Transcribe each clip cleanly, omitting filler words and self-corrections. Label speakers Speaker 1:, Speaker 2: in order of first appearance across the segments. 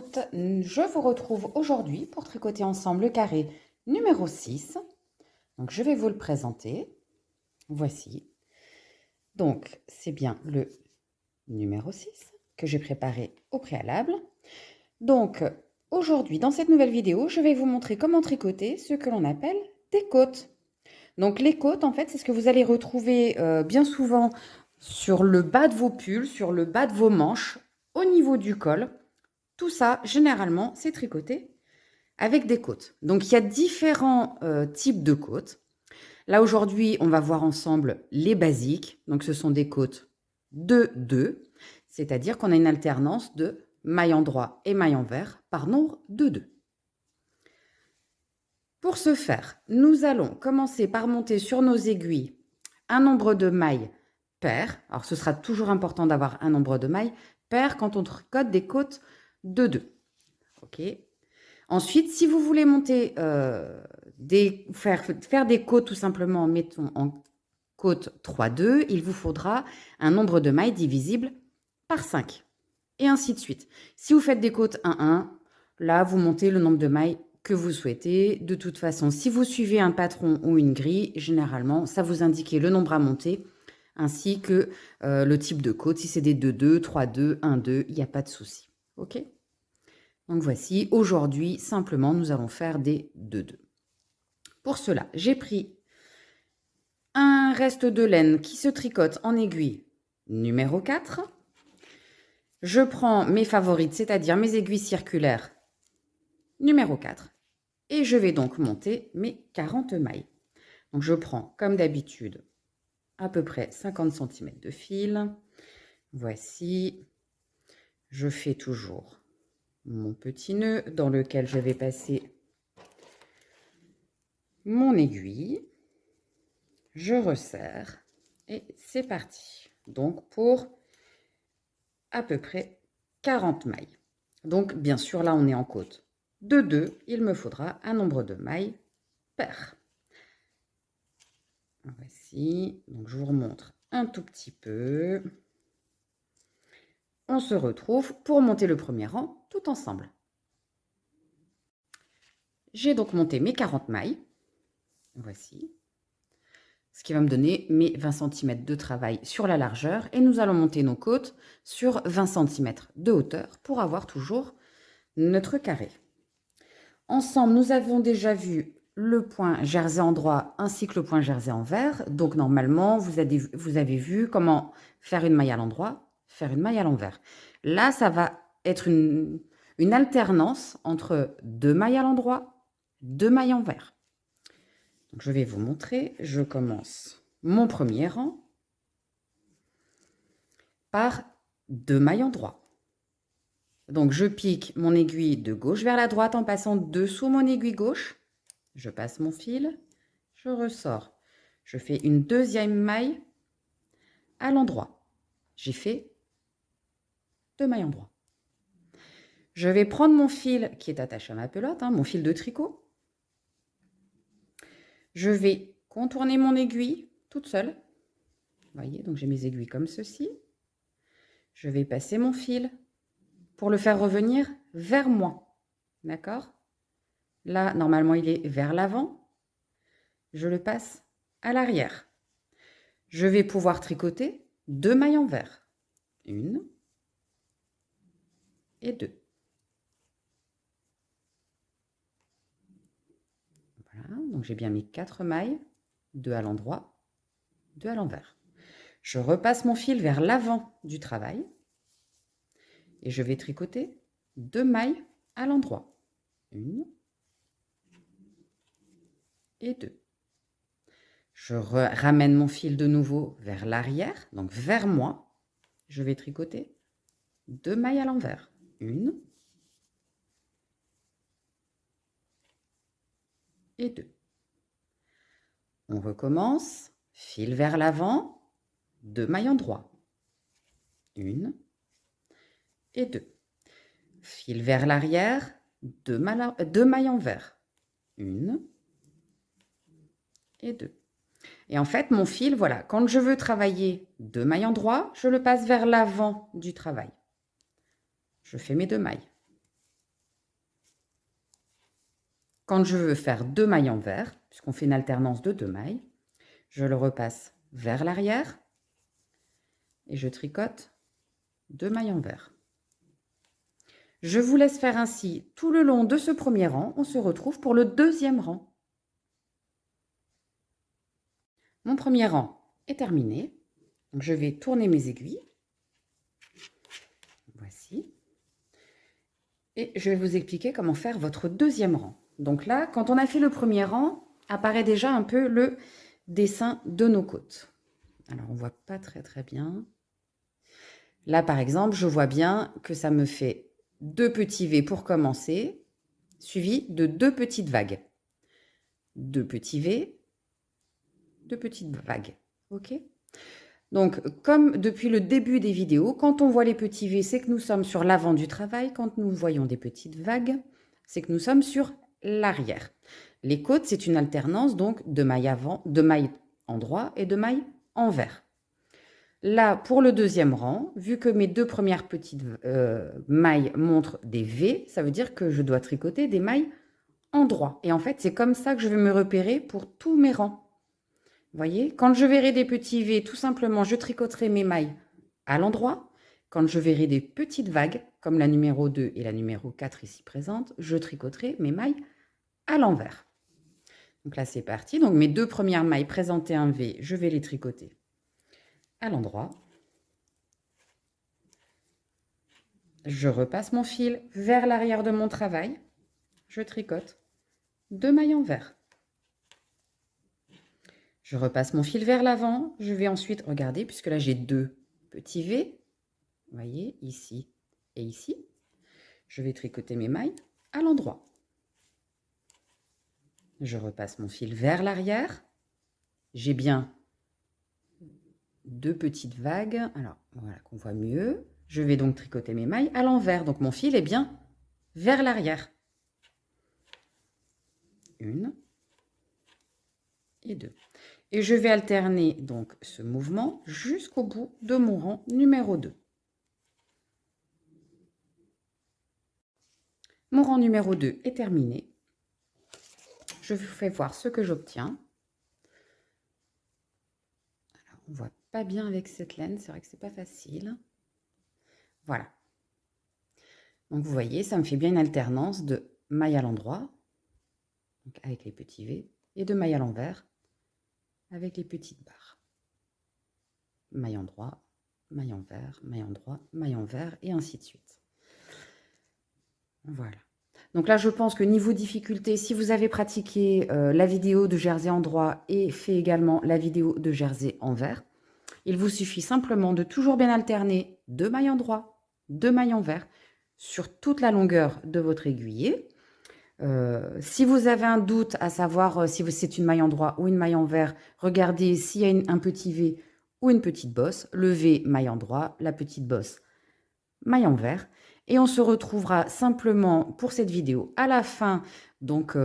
Speaker 1: toutes, je vous retrouve aujourd'hui pour tricoter ensemble le carré numéro 6. Donc je vais vous le présenter. Voici. Donc c'est bien le numéro 6 que j'ai préparé au préalable. Donc aujourd'hui dans cette nouvelle vidéo, je vais vous montrer comment tricoter ce que l'on appelle des côtes. Donc les côtes en fait c'est ce que vous allez retrouver bien souvent sur le bas de vos pulls, sur le bas de vos manches, au niveau du col. Tout ça, généralement, c'est tricoté avec des côtes. Donc, il y a différents types de côtes. Là, aujourd'hui, on va voir ensemble les basiques. Donc, ce sont des côtes de 2, c'est-à-dire qu'on a une alternance de maille endroit et maille envers par nombre de 2. Pour ce faire, nous allons commencer par monter sur nos aiguilles un nombre de mailles pair. Alors, ce sera toujours important d'avoir un nombre de mailles pair quand on tricote des côtes de 2. OK. Ensuite, si vous voulez monter, faire des côtes tout simplement, mettons en côte 3-2, il vous faudra un nombre de mailles divisible par 5. Et ainsi de suite. Si vous faites des côtes 1-1, là, vous montez le nombre de mailles que vous souhaitez. De toute façon, si vous suivez un patron ou une grille, généralement, ça vous indique le nombre à monter, ainsi que le type de côte. Si c'est des 2-2, 3-2, 1-2, il n'y a pas de souci. OK ? Donc voici, aujourd'hui, simplement, nous allons faire des 2-2. Pour cela, j'ai pris un reste de laine qui se tricote en aiguille numéro 4. Je prends mes favorites, c'est-à-dire mes aiguilles circulaires numéro 4. Et je vais donc monter mes 40 mailles. Donc je prends, comme d'habitude, à peu près 50 cm de fil. Voici. Je fais toujours mon petit nœud dans lequel je vais passer mon aiguille, je resserre et c'est parti. Donc pour à peu près 40 mailles. Donc bien sûr là on est en côte de 2, il me faudra un nombre de mailles pair. Voici, donc je vous remontre un tout petit peu. On se retrouve pour monter le premier rang tout ensemble. J'ai donc monté mes 40 mailles. Voici. Ce qui va me donner mes 20 cm de travail sur la largeur. Et nous allons monter nos côtes sur 20 cm de hauteur pour avoir toujours notre carré. Ensemble, nous avons déjà vu le point jersey endroit ainsi que le point jersey envers. Donc normalement, vous avez vu comment faire une maille à l'endroit, faire une maille à l'envers. Là, ça va être une alternance entre 2 mailles à l'endroit, 2 mailles envers. Donc, je vais vous montrer. Je commence mon premier rang par 2 mailles endroit. Donc, je pique mon aiguille de gauche vers la droite en passant dessous mon aiguille gauche. Je passe mon fil, je ressors. Je fais une deuxième maille à l'endroit. J'ai fait 2 mailles endroit. Je vais prendre mon fil qui est attaché à ma pelote, mon fil de tricot. Je vais contourner mon aiguille toute seule. Vous voyez, donc j'ai mes aiguilles comme ceci. Je vais passer mon fil pour le faire revenir vers moi. D'accord ? Là, normalement, il est vers l'avant. Je le passe à l'arrière. Je vais pouvoir tricoter 2 mailles envers. 1 et 2. Voilà, donc j'ai bien mis 4 mailles, 2 à l'endroit, 2 à l'envers. Je repasse mon fil vers l'avant du travail et je vais tricoter 2 mailles à l'endroit. 1 et 2. Je ramène mon fil de nouveau vers l'arrière, donc vers moi. Je vais tricoter 2 mailles à l'envers. 1 et 2. On recommence, fil vers l'avant, 2 mailles en droit. 1 et 2. Fil vers l'arrière, 2 mailles envers. 1 et 2. Et en fait, mon fil, voilà, quand je veux travailler 2 mailles en droit, je le passe vers l'avant du travail. Je fais mes 2 mailles. quand je veux faire 2 mailles envers, puisqu'on fait une alternance de 2 mailles, je le repasse vers l'arrière et je tricote 2 mailles envers. Je vous laisse faire ainsi tout le long de ce premier rang. On se retrouve pour le deuxième rang. Mon premier rang est terminé. Donc je vais tourner mes aiguilles. Voici. Et je vais vous expliquer comment faire votre deuxième rang. Donc là, quand on a fait le premier rang, apparaît déjà un peu le dessin de nos côtes. Alors, on ne voit pas très bien. Là, par exemple, je vois bien que ça me fait 2 petits V pour commencer, suivi de 2 petites vagues. 2 petits V, 2 petites vagues. OK ? Donc, comme depuis le début des vidéos, quand on voit les petits V, c'est que nous sommes sur l'avant du travail. Quand nous voyons des petites vagues, c'est que nous sommes sur l'arrière. Les côtes, c'est une alternance donc de mailles avant, de mailles endroit et de mailles envers. Là, pour le deuxième rang, vu que mes 2 premières petites mailles montrent des V, ça veut dire que je dois tricoter des mailles endroit. Et en fait, c'est comme ça que je vais me repérer pour tous mes rangs. Vous voyez, quand je verrai des petits V, tout simplement, je tricoterai mes mailles à l'endroit. Quand je verrai des petites vagues, comme la numéro 2 et la numéro 4 ici présentes, je tricoterai mes mailles à l'envers. Donc là, c'est parti. Donc mes 2 premières mailles présentées un V, je vais les tricoter à l'endroit. Je repasse mon fil vers l'arrière de mon travail. Je tricote 2 mailles envers. Je repasse mon fil vers l'avant. Je vais ensuite, regarder, puisque là j'ai 2 petits V. Vous voyez, ici et ici. Je vais tricoter mes mailles à l'endroit. Je repasse mon fil vers l'arrière. J'ai bien 2 petites vagues. Alors, voilà qu'on voit mieux. Je vais donc tricoter mes mailles à l'envers. Donc, mon fil est bien vers l'arrière. 1 et 2. Et je vais alterner donc ce mouvement jusqu'au bout de mon rang numéro 2. Mon rang numéro 2 est terminé. Je vous fais voir ce que j'obtiens. Alors, on ne voit pas bien avec cette laine, c'est vrai que c'est pas facile. Voilà. Donc, vous voyez, ça me fait bien une alternance de mailles à l'endroit, avec les petits V, et de mailles à l'envers, avec les petites barres. Maille endroit, maille envers, maille endroit, maille envers, et ainsi de suite. Voilà. Donc là, je pense que niveau difficulté, si vous avez pratiqué la vidéo de jersey endroit et fait également la vidéo de jersey envers, il vous suffit simplement de toujours bien alterner 2 mailles endroit, 2 mailles envers sur toute la longueur de votre aiguillé. Si vous avez un doute à savoir si c'est une maille endroit ou une maille envers, regardez s'il y a un petit V ou une petite bosse. Le V, maille endroit, la petite bosse, maille envers. Et on se retrouvera simplement pour cette vidéo à la fin donc,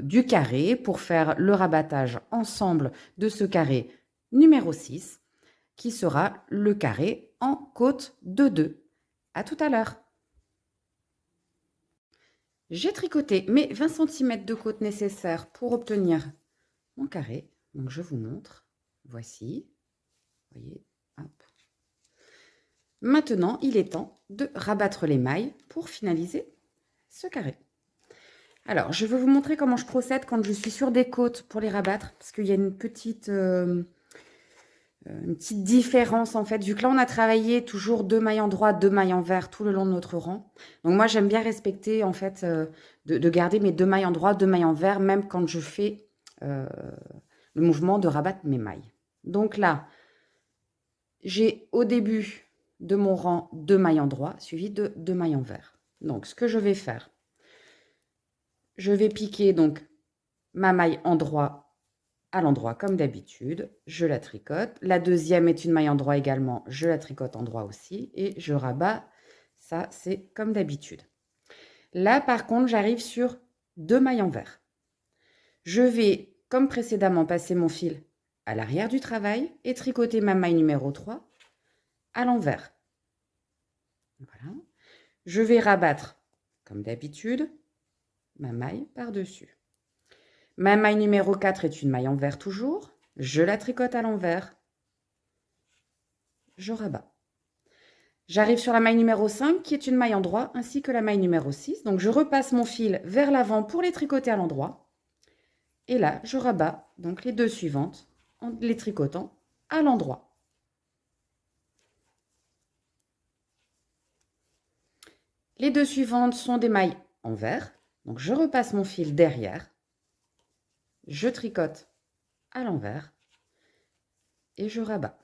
Speaker 1: du carré pour faire le rabattage ensemble de ce carré numéro 6 qui sera le carré en côte de 2. À tout à l'heure. J'ai tricoté mes 20 cm de côte nécessaires pour obtenir mon carré. Donc je vous montre. Voici. Vous voyez. Hop. Maintenant, il est temps de rabattre les mailles pour finaliser ce carré. Alors, je vais vous montrer comment je procède quand je suis sur des côtes pour les rabattre, parce qu'il y a une petite différence en fait, vu que là on a travaillé toujours 2 mailles endroit, 2 mailles envers tout le long de notre rang. Donc moi j'aime bien respecter en fait, de garder mes 2 mailles endroit, 2 mailles envers, même quand je fais le mouvement de rabattre mes mailles. Donc là, j'ai au début de mon rang 2 mailles endroit, suivi de 2 mailles envers. Donc ce que je vais faire, je vais piquer donc ma maille endroit à l'endroit comme d'habitude, je la tricote. La deuxième est une maille endroit également, je la tricote endroit aussi et je rabats. Ça, c'est comme d'habitude. Là, par contre, j'arrive sur 2 mailles envers. Je vais, comme précédemment, passer mon fil à l'arrière du travail et tricoter ma maille numéro 3 à l'envers. Voilà. Je vais rabattre, comme d'habitude, ma maille par-dessus. Ma maille numéro 4 est une maille en vert toujours. Je la tricote à l'envers. Je rabats. J'arrive sur la maille numéro 5 qui est une maille en droit ainsi que la maille numéro 6. Donc je repasse mon fil vers l'avant pour les tricoter à l'endroit. Et là, je rabats donc les deux suivantes en les tricotant à l'endroit. Les deux suivantes sont des mailles en vert. Donc je repasse mon fil derrière. Je tricote à l'envers et je rabats.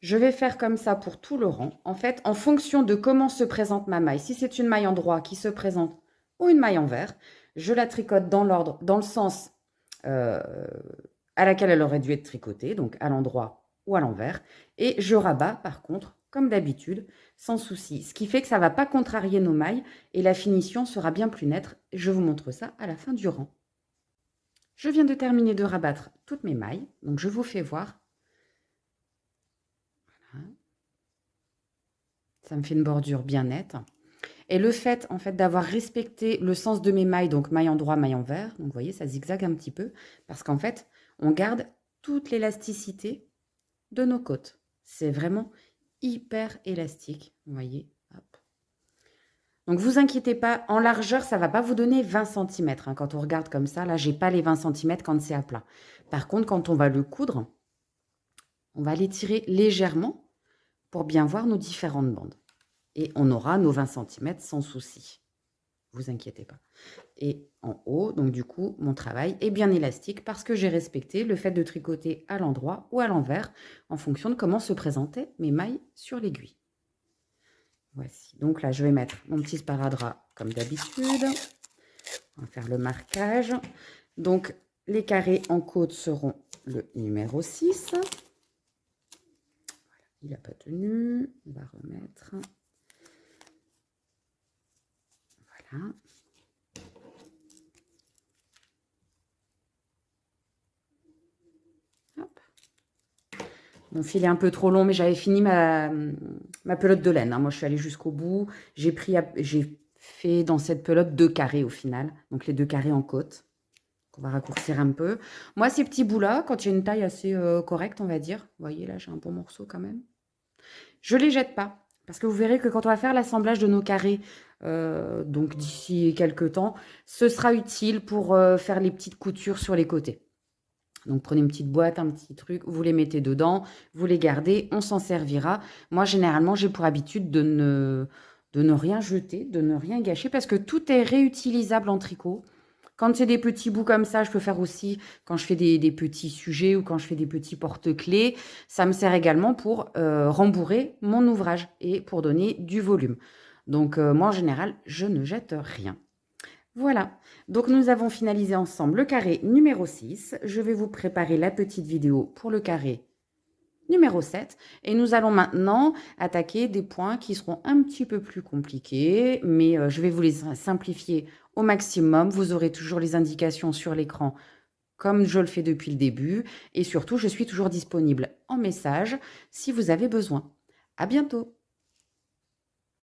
Speaker 1: Je vais faire comme ça pour tout le rang. En fait, en fonction de comment se présente ma maille, si c'est une maille en droit qui se présente ou une maille en vert, je la tricote dans l'ordre, dans le sens à laquelle elle aurait dû être tricotée, donc à l'endroit ou à l'envers. Et je rabats par contre, comme d'habitude, sans souci. Ce qui fait que ça ne va pas contrarier nos mailles et la finition sera bien plus nette. Je vous montre ça à la fin du rang. Je viens de terminer de rabattre toutes mes mailles, donc je vous fais voir. Voilà. Ça me fait une bordure bien nette. Et le fait, en fait, d'avoir respecté le sens de mes mailles, donc maille en droit, maille en vert, donc vous voyez, ça zigzague un petit peu, parce qu'en fait, on garde toute l'élasticité de nos côtes. C'est vraiment hyper élastique, vous voyez. Hop. Donc, vous inquiétez pas, en largeur, ça ne va pas vous donner 20 cm. Hein, quand on regarde comme ça, là, j'ai pas les 20 cm quand c'est à plat. Par contre, quand on va le coudre, on va l'étirer légèrement pour bien voir nos différentes bandes. Et on aura nos 20 cm sans souci. Vous inquiétez pas. Et en haut, donc du coup, mon travail est bien élastique parce que j'ai respecté le fait de tricoter à l'endroit ou à l'envers en fonction de comment se présentaient mes mailles sur l'aiguille. Voici. Donc là, je vais mettre mon petit sparadrap comme d'habitude. On va faire le marquage. Donc, les carrés en côte seront le numéro 6. Voilà, il n'a pas tenu. On va remettre. Voilà. Hop. Mon fil est un peu trop long, mais j'avais fini ma pelote de laine. Hein. Moi, je suis allée jusqu'au bout. J'ai fait dans cette pelote 2 carrés au final. Donc, les 2 carrés en côte. On va raccourcir un peu. Moi, ces petits bouts-là, quand j'ai une taille assez correcte, on va dire. Vous voyez, là, j'ai un bon morceau quand même. Je ne les jette pas. Parce que vous verrez que quand on va faire l'assemblage de nos carrés, donc d'ici quelques temps, ce sera utile pour faire les petites coutures sur les côtés. Donc, prenez une petite boîte, un petit truc, vous les mettez dedans, vous les gardez, on s'en servira. Moi, généralement, j'ai pour habitude de ne rien jeter, de ne rien gâcher, parce que tout est réutilisable en tricot. Quand c'est des petits bouts comme ça, je peux faire aussi quand je fais des petits sujets ou quand je fais des petits porte-clés. Ça me sert également pour rembourrer mon ouvrage et pour donner du volume. Donc, moi, en général, je ne jette rien. Voilà, donc nous avons finalisé ensemble le carré numéro 6. Je vais vous préparer la petite vidéo pour le carré numéro 7. Et nous allons maintenant attaquer des points qui seront un petit peu plus compliqués, mais je vais vous les simplifier au maximum. Vous aurez toujours les indications sur l'écran comme je le fais depuis le début. Et surtout, je suis toujours disponible en message si vous avez besoin. À bientôt!